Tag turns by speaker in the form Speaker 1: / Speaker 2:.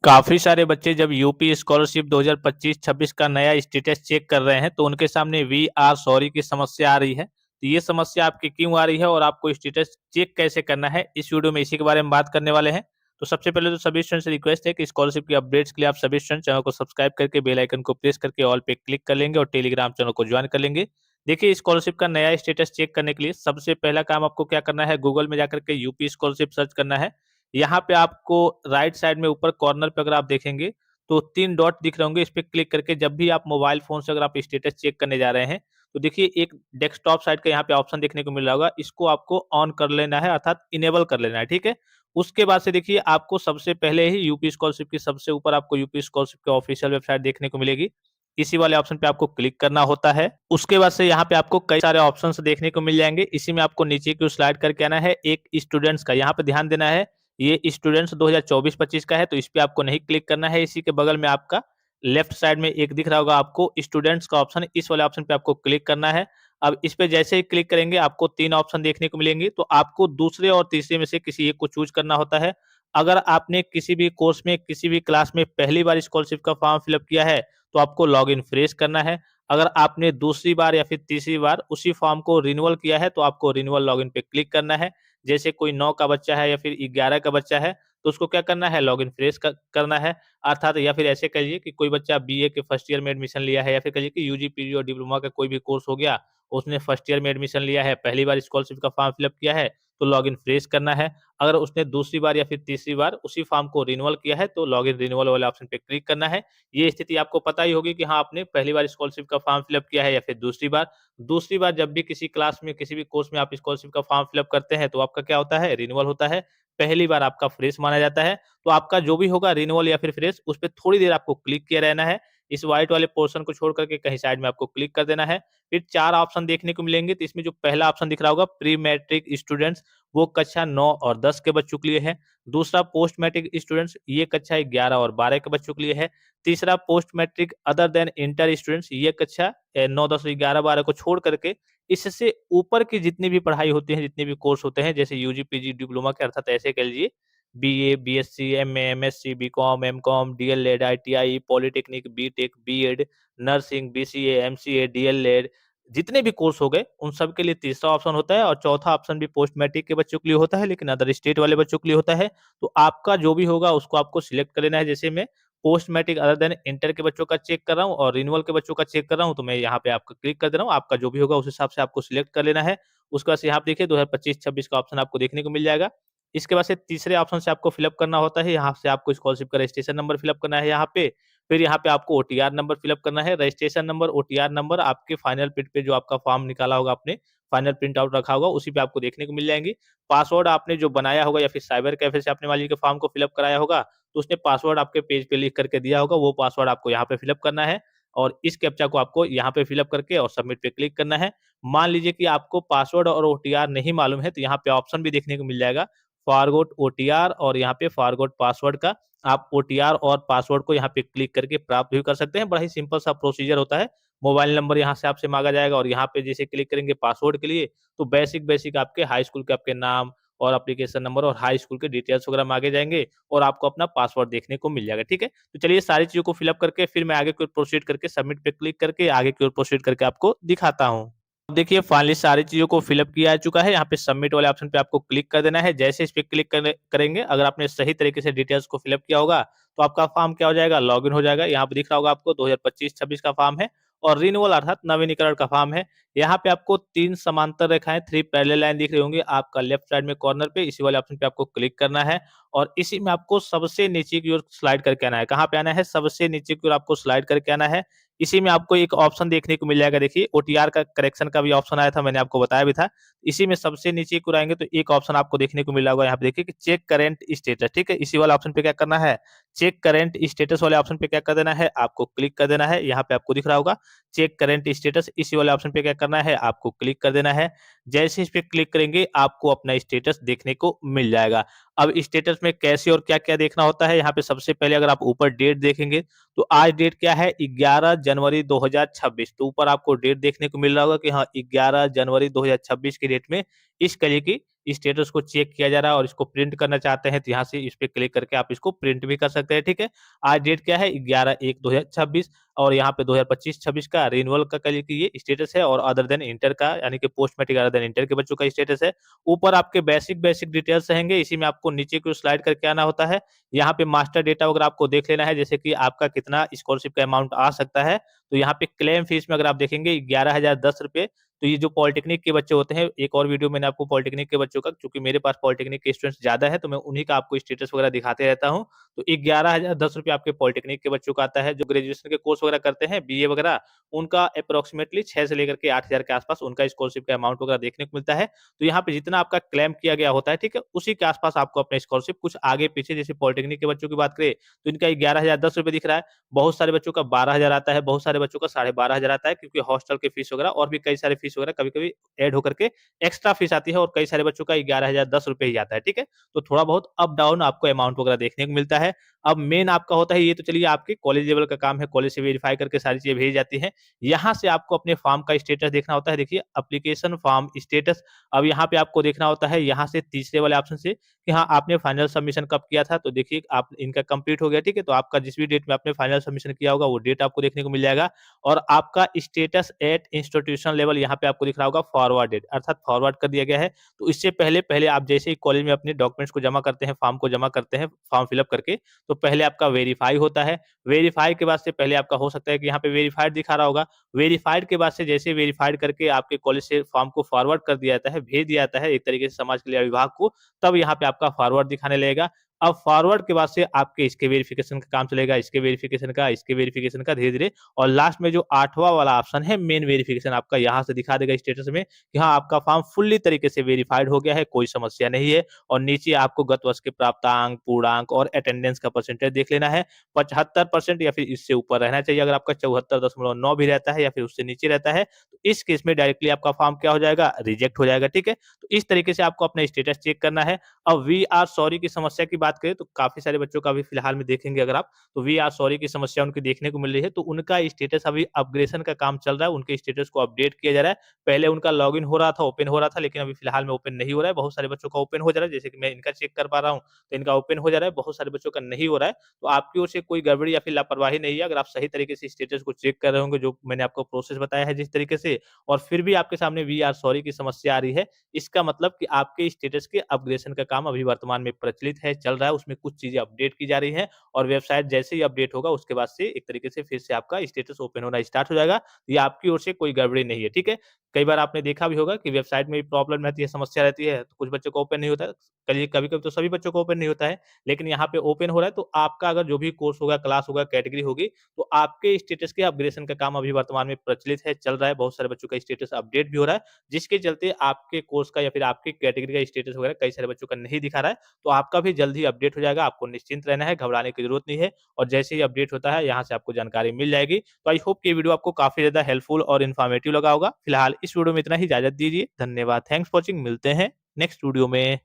Speaker 1: काफ़ी सारे बच्चे जब यूपी स्कॉलरशिप 2025-26 का नया स्टेटस चेक कर रहे हैं, तो उनके सामने वी आर सॉरी की समस्या आ रही है। तो ये समस्या आपकी क्यों आ रही है और आपको स्टेटस चेक कैसे करना है, इस वीडियो में इसी के बारे में बात करने वाले हैं। तो सबसे पहले तो सभी स्टूडेंट्स से रिक्वेस्ट है कि स्कॉलरशिप की अपडेट्स के लिए आप सभी स्टूडेंट चैनल को सब्सक्राइब करके बेल आइकन को प्रेस करके ऑल पे क्लिक कर लेंगे और टेलीग्राम चैनल को ज्वाइन कर लेंगे। देखिए, स्कॉलरशिप का नया स्टेटस चेक करने के लिए सबसे पहला काम आपको क्या करना है, गूगल में जाकर के यूपी स्कॉलरशिप सर्च करना है। यहाँ पे आपको राइट साइड में ऊपर कॉर्नर पे अगर आप देखेंगे तो 3 डॉट दिख रहे होंगे, इस पे क्लिक करके जब भी आप मोबाइल फ़ोन से अगर आप स्टेटस चेक करने जा रहे हैं, तो देखिए एक डेस्कटॉप साइड का यहाँ पे ऑप्शन देखने को मिल रहा होगा, इसको आपको ऑन कर लेना है अर्थात इनेबल कर लेना है, ठीक है? उसके बाद से देखिए आपको सबसे पहले ही यूपी स्कॉलरशिप की सबसे ऊपर आपको यूपी स्कॉलरशिप की ऑफिशियल वेबसाइट देखने को मिलेगी। इसी वाले ऑप्शन पे आपको क्लिक करना होता है। उसके बाद से यहाँ पे आपको कई सारे ऑप्शंस देखने को मिल जाएँगे, इसी में आपको नीचे की ओर स्लाइड करके आना है, एक स्टूडेंट्स का यहाँ पे ध्यान देना है, ये स्टूडेंट्स 2024-25 का है, तो इस पे आपको नहीं क्लिक करना है। इसी के बगल में आपका लेफ्ट साइड में एक दिख रहा होगा आपको स्टूडेंट्स का ऑप्शन, इस वाले ऑप्शन पे आपको क्लिक करना है। अब इस पे जैसे ही क्लिक करेंगे आपको 3 ऑप्शन देखने को मिलेंगे, तो आपको दूसरे और तीसरे में से किसी एक को चूज़ करना होता है। अगर आपने किसी भी कोर्स में, किसी भी क्लास में पहली बार स्कॉलरशिप का फॉर्म फिल अप किया है, तो आपको लॉगिन फ्रेश करना है। अगर आपने दूसरी बार या फिर तीसरी बार उसी फॉर्म को रिन्यूअल किया है, तो आपको रिन्यूअल लॉगिन पे क्लिक करना है। जैसे कोई 9 का बच्चा है या फिर 11 का बच्चा है, तो उसको क्या करना है, लॉगिन फ्रेश करना है। अर्थात या फिर ऐसे कहिए कि कोई बच्चा बीए के फर्स्ट ईयर में एडमिशन लिया है या फिर कहिए कि यूजी, पीजी और डिप्लोमा का कोई भी कोर्स हो गया, उसने फर्स्ट ईयर में एडमिशन लिया है, पहली बार स्कॉलरशिप का फॉर्म फिल अप किया है, तो लॉगिन फ्रेश करना है। अगर उसने दूसरी बार या फिर तीसरी बार उसी फॉर्म को रिन्यूअल किया है, तो लॉगिन रिन्यूअल वाले ऑप्शन पे क्लिक करना है। ये स्थिति आपको पता ही होगी कि हाँ, आपने पहली बार स्कॉलरशिप का फॉर्म फिल अप किया है या फिर दूसरी बार। दूसरी बार जब भी किसी क्लास में, किसी भी कोर्स में आप स्कॉलरशिप का फॉर्म फिल अप करते हैं, तो आपका क्या होता है, रिन्यूअल होता है। पहली बार आपका फ्रेश माना जाता है। तो आपका जो भी होगा रिन्यूअल या फिर फ्रेश, उस पे थोड़ी देर आपको क्लिक किए रहना है। इस व्हाइट वाले पोर्शन को छोड़ करके कहीं साइड में आपको क्लिक कर देना है। फिर 4 ऑप्शन देखने को मिलेंगे, तो इसमें जो पहला ऑप्शन दिख रहा होगा प्री मैट्रिक स्टूडेंट्स, वो कक्षा 9 और 10 के बच्चों के लिए है। दूसरा पोस्ट मैट्रिक स्टूडेंट्स, ये कक्षा 11 और 12 के बच्चों के लिए है। तीसरा post matric other than inter students, ये कक्षा 9, 10, 11, 12 को छोड़ करके इससे ऊपर की जितनी भी पढ़ाई होती है, जितने भी कोर्स होते हैं, जैसे यूजी, पीजी, डिप्लोमा के अर्थात ऐसे कह लीजिए BA, BSc, MA, MSc, BCom, MCom, DElEd, ITI, polytechnic, BTech, BEd, nursing, BCA, MCA, DElEd, जितने भी कोर्स हो गए, उन सब के लिए तीसरा ऑप्शन होता है और चौथा ऑप्शन भी पोस्ट मैट्रिक के बच्चों के लिए होता है, लेकिन अदर स्टेट वाले बच्चों के लिए होता है। तो आपका जो भी होगा उसको आपको सिलेक्ट कर लेना है। जैसे मैं post matric other than inter के बच्चों का चेक कर रहा हूँ और रिन्यूअल के बच्चों का चेक कर रहा हूँ, तो मैं यहाँ पे आपका क्लिक कर दे रहा हूँ। आपका जो भी होगा उस हिसाब से आपको सिलेक्ट कर लेना है। उसके बाद से यहाँ पे देखिए 2025-26 का ऑप्शन आपको देखने को मिल जाएगा। इसके बाद से तीसरे ऑप्शन से आपको फिलअप करना होता है। यहाँ से आपको स्कॉलरशिप का रजिस्ट्रेशन नंबर फिलअप करना है यहाँ पे। फिर यहाँ पे आपको ओटीआर नंबर फिलअप करना है। रजिस्ट्रेशन नंबर, ओटीआर नंबर आपके फाइनल प्रिंट पे जो आपका फॉर्म निकाला होगा आपने, फाइनल प्रिंट आउट रखा होगा, उसी पे आपको देखने को मिल जाएँगी। पासवर्ड आपने जो बनाया होगा या फिर साइबर कैफे से आपने मान लीजिए कि फॉर्म को फिलअप कराया होगा, तो उसने पासवर्ड आपके पेज पे लिख करके दिया होगा, वो पासवर्ड आपको यहाँ पे फिलअप करना है और इस कैप्चा को आपको यहाँ पे फिलअप करके और सबमिट पे क्लिक करना है। मान लीजिए कि आपको पासवर्ड और ओटीआर नहीं मालूम है, तो यहाँ पे ऑप्शन भी देखने को मिल जाएगा, फॉरगॉट ओटीआर और यहाँ पे फॉरगॉट पासवर्ड का। आप ओटीआर और पासवर्ड को यहाँ पे क्लिक करके प्राप्त भी कर सकते हैं। बड़ा ही सिंपल सा प्रोसीजर होता है। मोबाइल नंबर यहाँ से आपसे माँगा जाएगा और यहाँ पे जैसे क्लिक करेंगे पासवर्ड के लिए, तो बेसिक आपके हाई स्कूल के आपके नाम और एप्लीकेशन नंबर और हाई स्कूल के डिटेल्स वगैरह माँगे जाएँगे और आपको अपना पासवर्ड देखने को मिल जाएगा, ठीक है? तो चलिए सारी चीज़ों को फिल अप करके फिर मैं आगे की ओर प्रोसीड करके सबमिट पे क्लिक करके आगे की ओर प्रोसीड करके आपको दिखाता हूँ। अब देखिए फाइनली सारी चीज़ों को फिल अप किया जा चुका है। यहाँ पे सबमिट वाले ऑप्शन पे आपको क्लिक कर देना है। जैसे इस पे क्लिक करेंगे, अगर आपने सही तरीके से डिटेल्स को फिल अप किया होगा, तो आपका फॉर्म क्या हो जाएगा, लॉगिन हो जाएगा। यहाँ पे दिख रहा होगा आपको 2025-26 का फॉर्म है और रिन्यूअल अर्थात नवीनीकरण का फॉर्म है। यहाँ पे आपको 3 समांतर रेखाएँ, 3 पैरेलल लाइन दिख रही होंगी आपका लेफ्ट साइड में कॉर्नर पे, इसी वाले ऑप्शन पे आपको क्लिक करना है और इसी में आपको सबसे नीचे की ओर स्लाइड करके आना है। कहाँ पे आना है? सबसे नीचे की ओर आपको स्लाइड करके आना है। इसी में आपको एक ऑप्शन देखने को मिल जाएगा, देखिए ओटीआर का करेक्शन का भी ऑप्शन आया था, मैंने आपको बताया भी था। इसी में सबसे नीचे की ओर आएँगे तो एक ऑप्शन आपको देखने को मिल रहा होगा, यहाँ पे देखिए कि चेक करंट स्टेटस, ठीक है? इसी वाला ऑप्शन पे क्या करना है, चेक करंट स्टेटस वाले ऑप्शन पे क्या कर देना है, आपको क्लिक कर देना है। यहाँ पे आपको दिख रहा होगा चेक करंट स्टेटस, इसी वाले ऑप्शन पे क्या करना है, आपको क्लिक कर देना है। जैसे इस पे क्लिक करेंगे, आपको अपना स्टेटस देखने को मिल जाएगा। अब स्टेटस में कैसे और क्या-क्या देखना होता है, यहाँ पे सबसे पहले अगर आप ऊपर डेट देखेंगे, तो आज डेट क्या है, 11 जनवरी 2026, तो ऊपर आपको डेट देखने को मिल रहा होगा कि हाँ, 11 जनवरी 2026 की डेट में इस कली की स्टेटस को चेक किया जा रहा है और इसको प्रिंट करना चाहते हैं तो यहाँ से इस पे क्लिक करके आप इसको प्रिंट भी कर सकते हैं, ठीक है। आज डेट क्या है 11/1/2026 और यहाँ पे 2025-26 का रिन्यूअल का कल की ये स्टेटस है और अदर देन इंटर का यानी कि post matric other than inter के बच्चों का स्टेटस है। ऊपर आपके बेसिक डिटेल्स रहेंगे, इसी में आपको नीचे की ओर स्लाइड करके आना होता है। यहाँ पे मास्टर डेटा वगैरह आपको देख लेना है, जैसे कि आपका कितना स्कॉलरशिप का अमाउंट आ सकता है। तो यहाँ पे क्लेम फीस में अगर आप देखेंगे 11,010 रुपए। तो ये जो पॉलिटेक्निक के बच्चे होते हैं, एक और वीडियो मैंने आपको पॉलिटेक्निक के बच्चों का, क्योंकि मेरे पास पॉलिटेक्निक के स्टूडेंट्स ज़्यादा है तो मैं उन्हीं का आपको स्टेटस वगैरह दिखाते रहता हूँ। तो 11,010 रुपए आपके पॉलिटेक्निक के बच्चों का आता है। जो ग्रेजुएशन के कोर्स वगैरह करते हैं, बीए वगैरह, उनका अप्रोक्सीमेटली 6 से लेकर के 8,000 के आसपास उनका स्कॉलरशिप का अमाउंट वगैरह देखने को मिलता है। तो यहाँ पे जितना आपका क्लेम किया गया होता है, ठीक है, उसी के आसपास आपको अपना स्कॉलरशिप कुछ आगे पीछे, जैसे पॉलिटेक्निक के बच्चों की बात करें तो इनका 11,010 रुपए दिख रहा है। बहुत सारे बच्चों का 12,000 आता है, बहुत सारे बच्चों का 12,500 आता है, क्योंकि हॉस्टल की फीस वगैरह और भी कई सारे फीस वगैरह कभी-कभी ऐड होकर के एक्स्ट्रा फीस आती है और कई सारे बच्चों का 11,010 रुपए ही आता है, ठीक है। तो थोड़ा बहुत अप डाउन आपको अमाउंट वगैरह देखने को मिलता है। अब मेन आपका होता है, ये तो चलिए आपके कॉलेज लेवल का काम है, कॉलेज से वेरीफाई करके सारी चीजें भेजी जाती हैं। यहाँ से आपको अपने फॉर्म का स्टेटस देखना होता है। देखिए एप्लीकेशन फॉर्म स्टेटस, अब यहाँ पे आपको देखना होता है यहाँ से तीसरे वाले ऑप्शन से कि हाँ आपने फाइनल सबमिशन कब किया था। तो देखिए आप इनका कंप्लीट हो गया, ठीक है। तो आपका जिस भी डेट में आपने फाइनल सबमिशन किया होगा वो डेट आपको देखने को मिल जाएगा। और आपका स्टेटस एट इंस्टीट्यूशन लेवल यहाँ पे आपको दिख रहा होगा फॉरवर्डेड, अर्थात फॉरवर्ड कर दिया गया है। तो इससे पहले पहले आप जैसे ही कॉलेज में अपने डॉक्यूमेंट्स को जमा करते हैं, फॉर्म को जमा करते हैं, फॉर्म फिलअप करके, तो पहले आपका वेरीफाई होता है। वेरीफाई के बाद से पहले आपका हो सकता है कि यहाँ पे वेरीफाइड दिखा रहा होगा। वेरीफाइड के बाद से जैसे वेरीफाइड करके आपके कॉलेज से फॉर्म को फॉरवर्ड कर दिया जाता है, भेज दिया जाता है एक तरीके से समाज कल्याण विभाग को, तब यहाँ पे आपका फॉरवर्ड दिखाने लगेगा। अब फॉरवर्ड के बाद से आपके इसके वेरिफिकेशन का काम चलेगा, इसके वेरिफिकेशन का धीरे-धीरे, और लास्ट में जो 8वां वाला ऑप्शन है मेन वेरिफिकेशन, आपका यहाँ से दिखा देगा स्टेटस में कि हाँ आपका फॉर्म फुल्ली तरीके से वेरीफाइड हो गया है, कोई समस्या नहीं है। और नीचे आपको गत वर्ष के प्राप्तांक, पूर्णांक और अटेंडेंस का परसेंटेज देख लेना है। 75% या फिर इससे ऊपर रहना चाहिए। अगर आपका 74.9 भी रहता है या फिर उससे नीचे रहता है तो इस केस में डायरेक्टली आपका फॉर्म क्या हो जाएगा, रिजेक्ट हो जाएगा, ठीक है। तो इस तरीके से आपको अपना स्टेटस चेक करना है। अब वी आर सॉरी की समस्या की बात करें तो काफी सारे बच्चों का अभी फिलहाल में देखेंगे अगर आप, तो वी आर सॉरी की समस्या उनकी देखने को मिल रही है। तो उनका स्टेटस अभी अपग्रेडेशन का काम चल रहा है, उनके स्टेटस को अपडेट किया जा रहा है। पहले उनका लॉगिन हो रहा था, ओपन हो रहा था, लेकिन अभी फिलहाल में ओपन नहीं हो रहा है। बहुत सारे बच्चों का ओपन हो जा रहा है, जैसे कि मैं इनका चेक कर पा रहा हूँ तो इनका ओपन हो जा रहा है, बहुत सारे बच्चों का नहीं हो रहा है। तो आपकी ओर से कोई गड़बड़ी या फिर लापरवाही नहीं है। अगर आप सही तरीके से स्टेटस को चेक कर रहे होंगे, जो मैंने आपको प्रोसेस बताया है जिस तरीके से, और फिर भी आपके सामने वी आर सॉरी की समस्या आ रही है, इसका मतलब कि आपके स्टेटस के अपग्रेडेशन का काम अभी वर्तमान में प्रचलित है, चल रहा है, उसमें कुछ चीजें अपडेट की जा रही हैं। और वेबसाइट जैसे ही अपडेट होगा उसके बाद से एक तरीके से फिर से आपका स्टेटस ओपन होना स्टार्ट हो जाएगा। ये आपकी ओर से कोई गड़बड़ी नहीं है, ठीक है। कई बार आपने देखा भी होगा कि वेबसाइट में भी प्रॉब्लम रहती है, समस्या रहती है, तो कुछ बच्चों को ओपन नहीं होता है, कभी-कभी तो सभी बच्चों को ओपन नहीं होता है। लेकिन यहाँ पे ओपन हो रहा है, तो आपका अगर जो भी कोर्स होगा, क्लास होगा, कैटेगरी होगी, तो आपके स्टेटस के अपग्रेडेशन का काम अभी वर्तमान में प्रचलित है, चल रहा है। बहुत सारे बच्चों का स्टेटस अपडेट भी हो रहा है, जिसके चलते आपके कोर्स का या फिर आपके कैटेगरी का स्टेटस वगैरह कई सारे बच्चों का नहीं दिखा रहा है। तो आपका भी जल्द ही अपडेट हो जाएगा, आपको निश्चिंत रहना है, घबराने की जरूरत नहीं है। और जैसे ही अपडेट होता है, यहाँ से आपको जानकारी मिल जाएगी। तो आई होप कि ये वीडियो आपको काफी ज्यादा हेल्पफुल और इन्फॉर्मेटिव लगा होगा। फिलहाल इस वीडियो में इतना ही, इजाजत दीजिए, धन्यवाद, थैंक्स फॉर वॉचिंग, मिलते हैं नेक्स्ट वीडियो में।